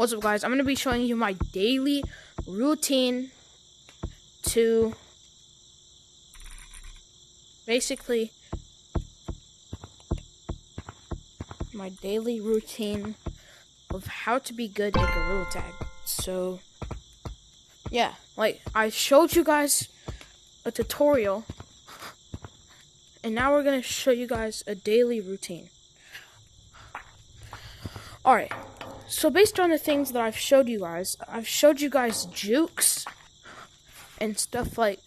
What's up, guys? I'm going to be showing you my daily routine to basically my daily routine of how to be good at Gorilla Tag. So, yeah, like I showed you guys a tutorial, and now we're going to show you guys a daily routine. Alright. So based on the things that I've showed you guys jukes and stuff like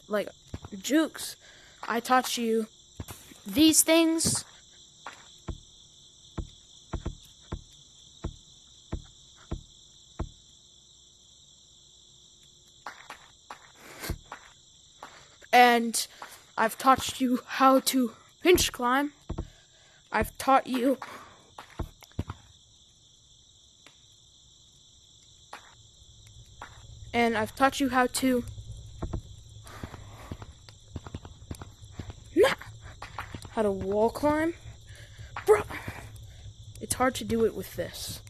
jukes. I taught you these things. And I've taught you how to pinch climb. I've taught you how to wall climb. Bro, it's hard to do it with this.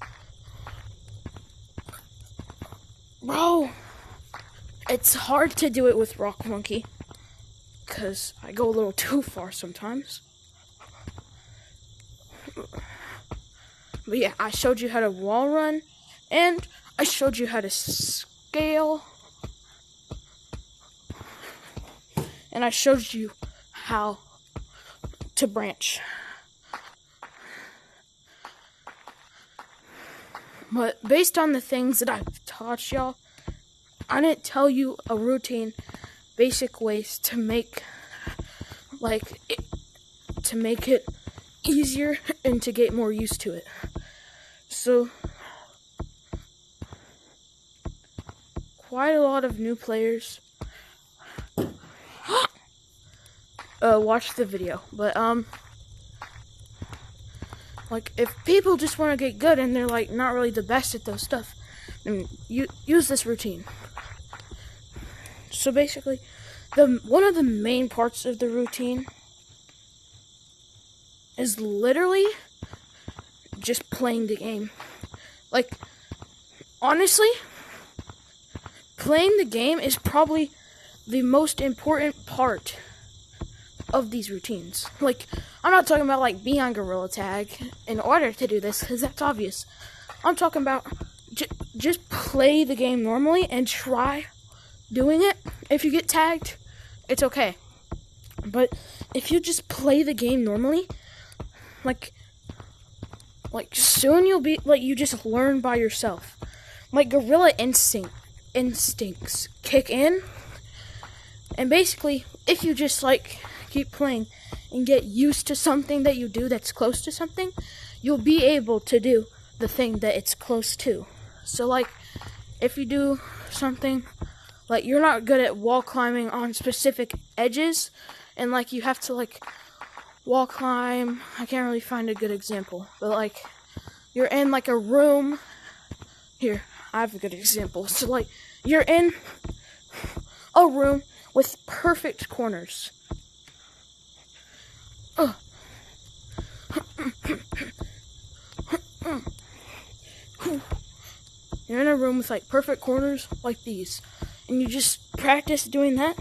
Bro, it's hard to do it with Rock Monkey, because I go a little too far sometimes. But yeah, I showed you how to wall run, and I showed you how to scale, and I showed you how to branch. But based on the things that I've taught y'all, I didn't tell you a routine, basic ways to make it easier and to get more used to it. So quite a lot of new players watch the video, but like if people just want to get good and they're like not really the best at those stuff, then you use this routine. So basically, one of the main parts of the routine is literally just playing the game. Like, honestly, playing the game is probably the most important part of these routines. Like, I'm not talking about like being on Gorilla Tag in order to do this, because that's obvious. I'm talking about just play the game normally and try doing it. If you get tagged, it's okay. But if you just play the game normally, like soon you'll be like, you just learn by yourself. Like gorilla instincts kick in, and basically if you just like keep playing and get used to something that you do that's close to something, you'll be able to do the thing that it's close to. So like if you do something like you're not good at wall climbing on specific edges, and like you have to like wall climb, I can't really find a good example, but like you're in like a room. Here, I have a good example. So like you're in a room with perfect corners. You're in a room with like perfect corners like these, and you just practice doing that.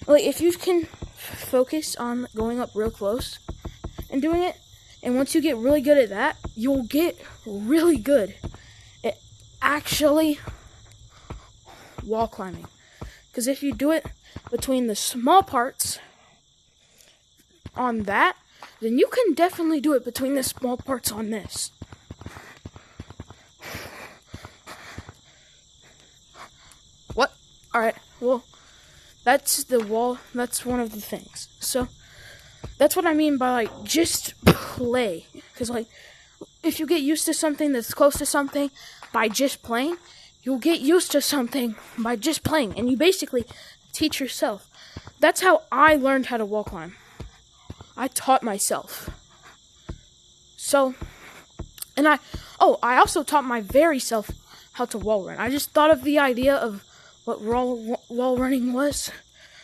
Like if you can focus on going up real close and doing it, and once you get really good at that, you'll get really good at actually wall climbing. Because if you do it between the small parts on that, then you can definitely do it between the small parts on this. What? Alright, well, that's the wall. That's one of the things. So that's what I mean by like just play. Because like if you get used to something that's close to something by just playing, you'll get used to something by just playing, and you basically teach yourself. That's how I learned how to wall climb. I taught myself. So, and I also taught my very self how to wall run. I just thought of the idea of what wall running was,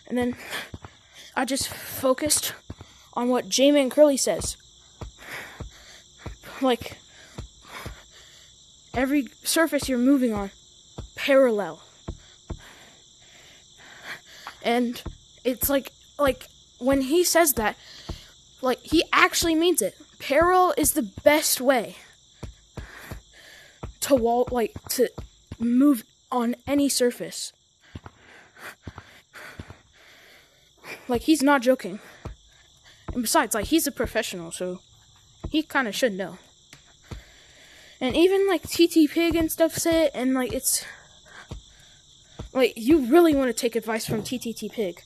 and then I just focused on what J-Man Curly says. Like, every surface you're moving on parallel. And it's like when he says that, like, he actually means it. Parallel is the best way to move on any surface. Like, he's not joking. And besides, like, he's a professional, so he kind of should know. And even, like, TT Pig and stuff say it, and, like, it's... like, you really want to take advice from TTT Pig.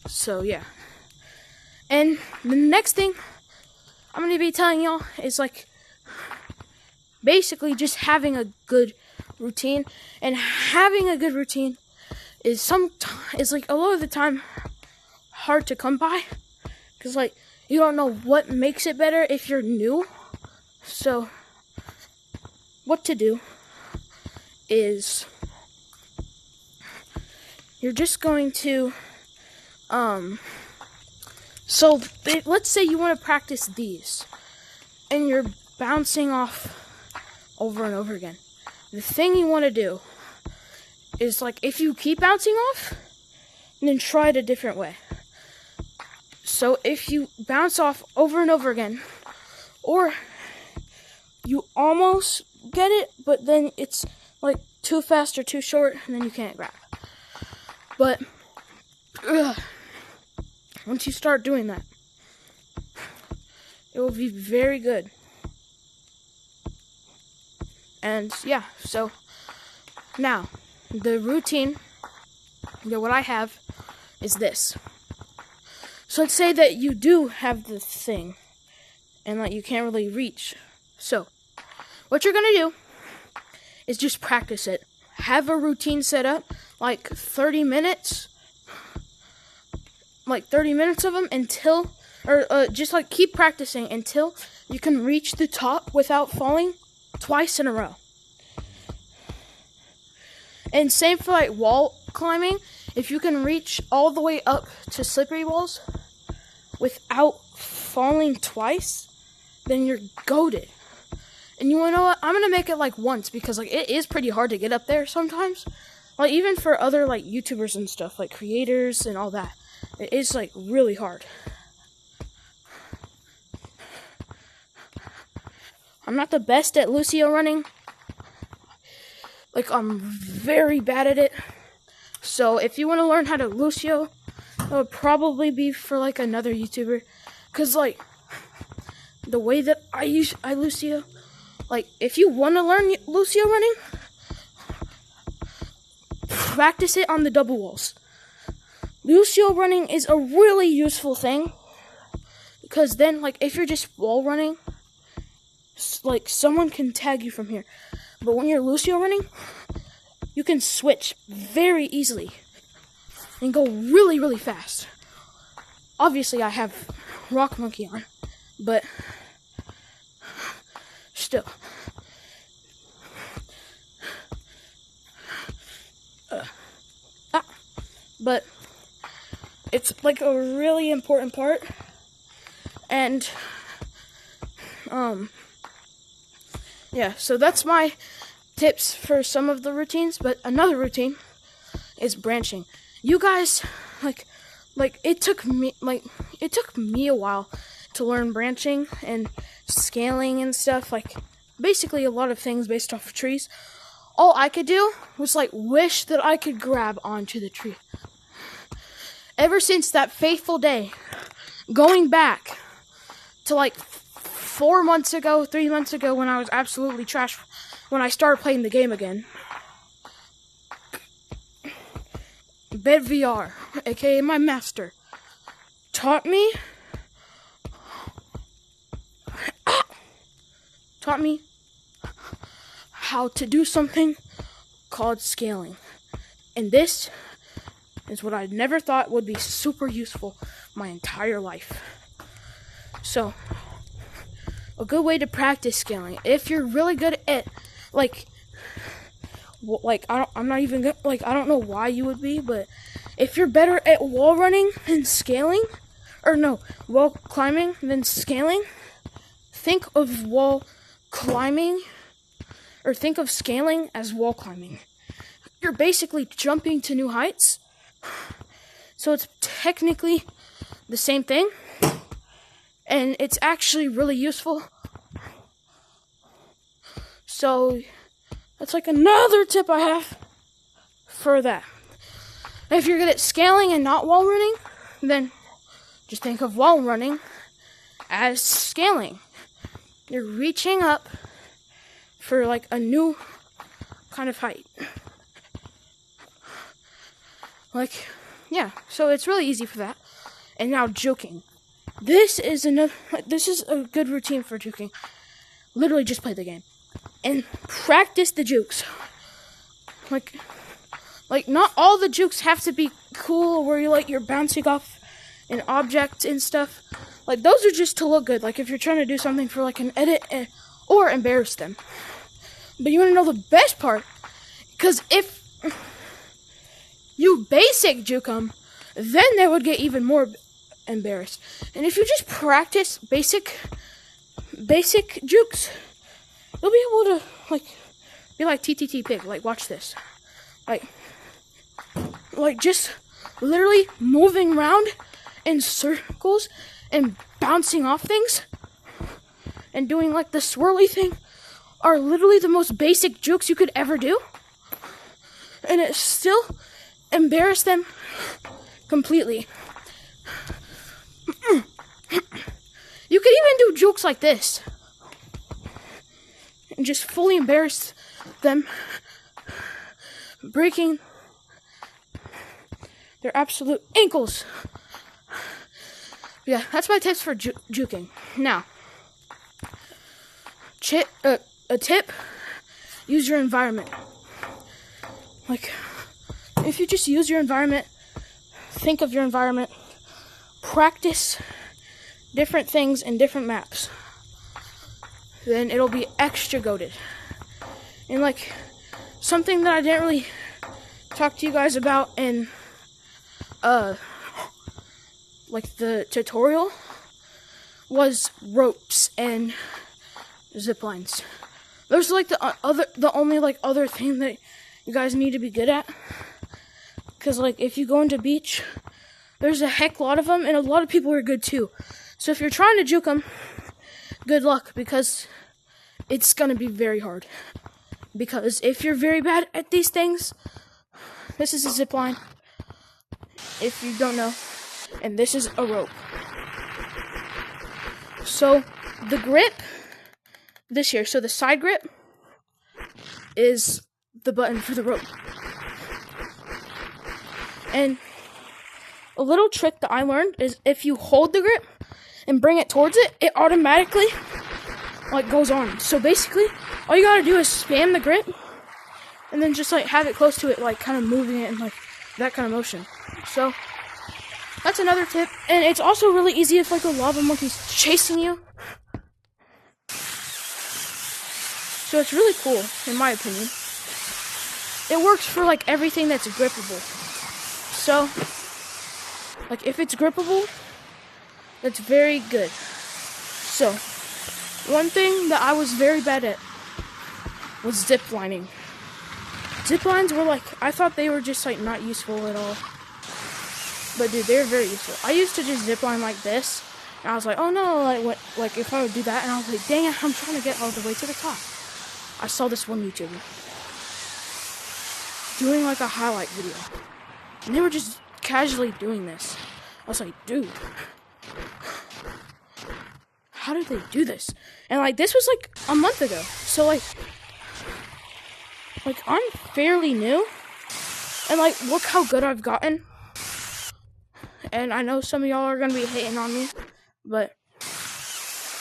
So, yeah. And the next thing I'm going to be telling y'all is, like, basically just having a good routine. And having a good routine is like, a lot of the time hard to come by. Because, like, you don't know what makes it better if you're new. So, what to do is you're just going to, let's say you want to practice these, and you're bouncing off over and over again. The thing you want to do is, like, if you keep bouncing off, then try it a different way. So if you bounce off over and over again, or you almost get it, but then it's, like, too fast or too short, and then you can't grab. But once you start doing that, it will be very good. And yeah, so now the routine that what I have is this. So let's say that you do have the thing and like you can't really reach. So what you're gonna do is just practice it. Have a routine set up, like 30 minutes. Like 30 minutes of them until, just like keep practicing until you can reach the top without falling twice in a row. And same for like wall climbing. If you can reach all the way up to slippery walls without falling twice, then you're goated. And you wanna know what? I'm gonna make it like once because like it is pretty hard to get up there sometimes. Like even for other like YouTubers and stuff, like creators and all that. It is like really hard. I'm not the best at Lucio running. Like I'm very bad at it. So if you want to learn how to Lucio, it would probably be for like another YouTuber. Cause like the way that I Lucio, like if you want to learn Lucio running, practice it on the double walls. Lucio running is a really useful thing because then, like, if you're just wall running, like, someone can tag you from here. But when you're Lucio running, you can switch very easily and go really, really fast. Obviously, I have Rock Monkey on, but still. But it's like a really important part, and yeah, so that's my tips for some of the routines. But another routine is branching. You guys, like it took me a while to learn branching and scaling and stuff, like basically a lot of things based off of trees. All I could do was like wish that I could grab onto the tree. Ever since that fateful day, going back to like 3 months ago when I was absolutely trash, when I started playing the game again, BedVR, aka my master, taught me how to do something called scaling. And this is what I never thought would be super useful my entire life. So, a good way to practice scaling, if you're really good at, I'm not even good, I don't know why you would be, but if you're better at wall running than scaling, wall climbing than scaling, think of wall climbing or think of scaling as wall climbing. You're basically jumping to new heights. So it's technically the same thing. And it's actually really useful. So that's like another tip I have for that. If you're good at scaling and not wall running, then just think of wall running as scaling. You're reaching up for like a new kind of height. Like, yeah, so it's really easy for that. And now juking. This is a good routine for juking. Literally just play the game and practice the jukes. Like not all the jukes have to be cool where you're bouncing off an object and stuff. Like those are just to look good. Like if you're trying to do something for like an edit or embarrass them. But you want to know the best part? Because if you basic juke them, then they would get even more embarrassed. And if you just practice basic jukes, you'll be able to be like TTT Pig. Like watch this. Like just literally moving around in circles and bouncing off things and doing like the swirly thing are literally the most basic jukes you could ever do. And it still embarrassed them completely. You could even do jokes like this and just fully embarrass them, breaking their absolute ankles. Yeah, that's my tips for juking. Now, a tip, use your environment. Like, if you just use your environment, think of your environment, practice different things in different maps, then it'll be extra goated. And like, something that I didn't really talk to you guys about in like the tutorial was ropes and zip lines. Those are like the only like other thing that you guys need to be good at. Cause like if you go into beach, there's a heck lot of them, and a lot of people are good too. So if you're trying to juke them, good luck, because it's gonna be very hard. Because if you're very bad at these things, this is a zip line, if you don't know, and this is a rope. So the grip this here, so the side grip is the button for the rope. And a little trick that I learned is if you hold the grip and bring it towards it, it automatically like goes on. So basically, all you gotta do is spam the grip and then just like have it close to it, like kind of moving it and like that kind of motion. So that's another tip. And it's also really easy if like a lava monkey's chasing you. So it's really cool, in my opinion. It works for like everything that's grippable. So, like if it's grippable, that's very good. So, one thing that I was very bad at was zip lining. Zip lines were like, I thought they were just like not useful at all. But dude, they're very useful. I used to just zip line like this, and I was like, oh no, like if I would do that, and I was like, dang it, I'm trying to get all the way to the top. I saw this one YouTuber doing like a highlight video, and they were just casually doing this. I was like, dude, how did they do this? And like this was like a month ago, so like I'm fairly new, and like look how good I've gotten. And I know some of y'all are gonna be hating on me, but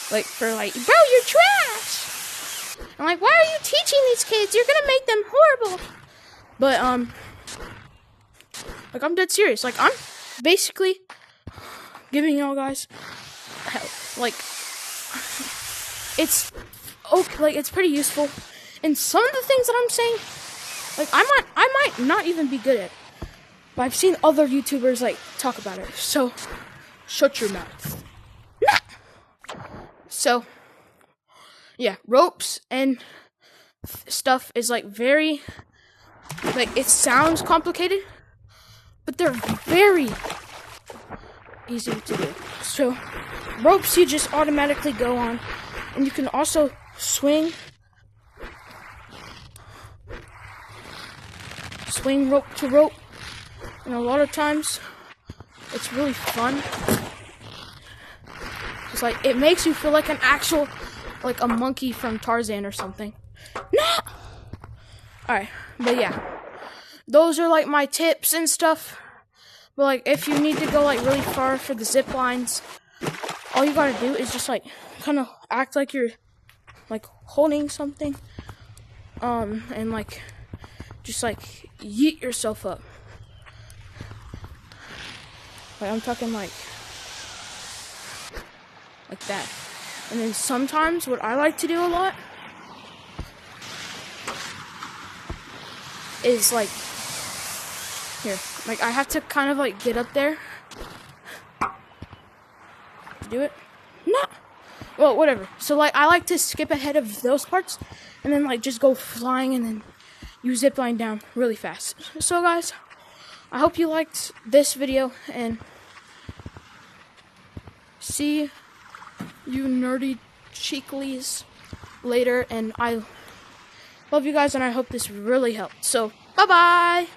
like for like, bro, you're trash. I'm like, why are you teaching these kids? You're gonna make them horrible. But like I'm dead serious. Like I'm basically giving y'all guys help. Like it's okay, like it's pretty useful. And some of the things that I'm saying, like I might not even be good at it. But I've seen other YouTubers like talk about it. So shut your mouth. So yeah, ropes and stuff is like very, like it sounds complicated, but they're very easy to do. So ropes you just automatically go on, and you can also swing rope to rope, and a lot of times it's really fun. It's like it makes you feel like an actual, like a monkey from Tarzan or something. Nah! Alright, but yeah, those are like my tips and stuff. But like if you need to go like really far for the zip lines, all you gotta do is just like kind of act like you're like holding something, and like just like yeet yourself up. Like I'm talking like that. And then sometimes what I like to do a lot is like here, like I have to kind of like get up there. Do it? No. Well, whatever. So like I like to skip ahead of those parts and then like just go flying and then you zip line down really fast. So guys, I hope you liked this video, and see you nerdy cheeklies later, and I love you guys, and I hope this really helped. So bye bye.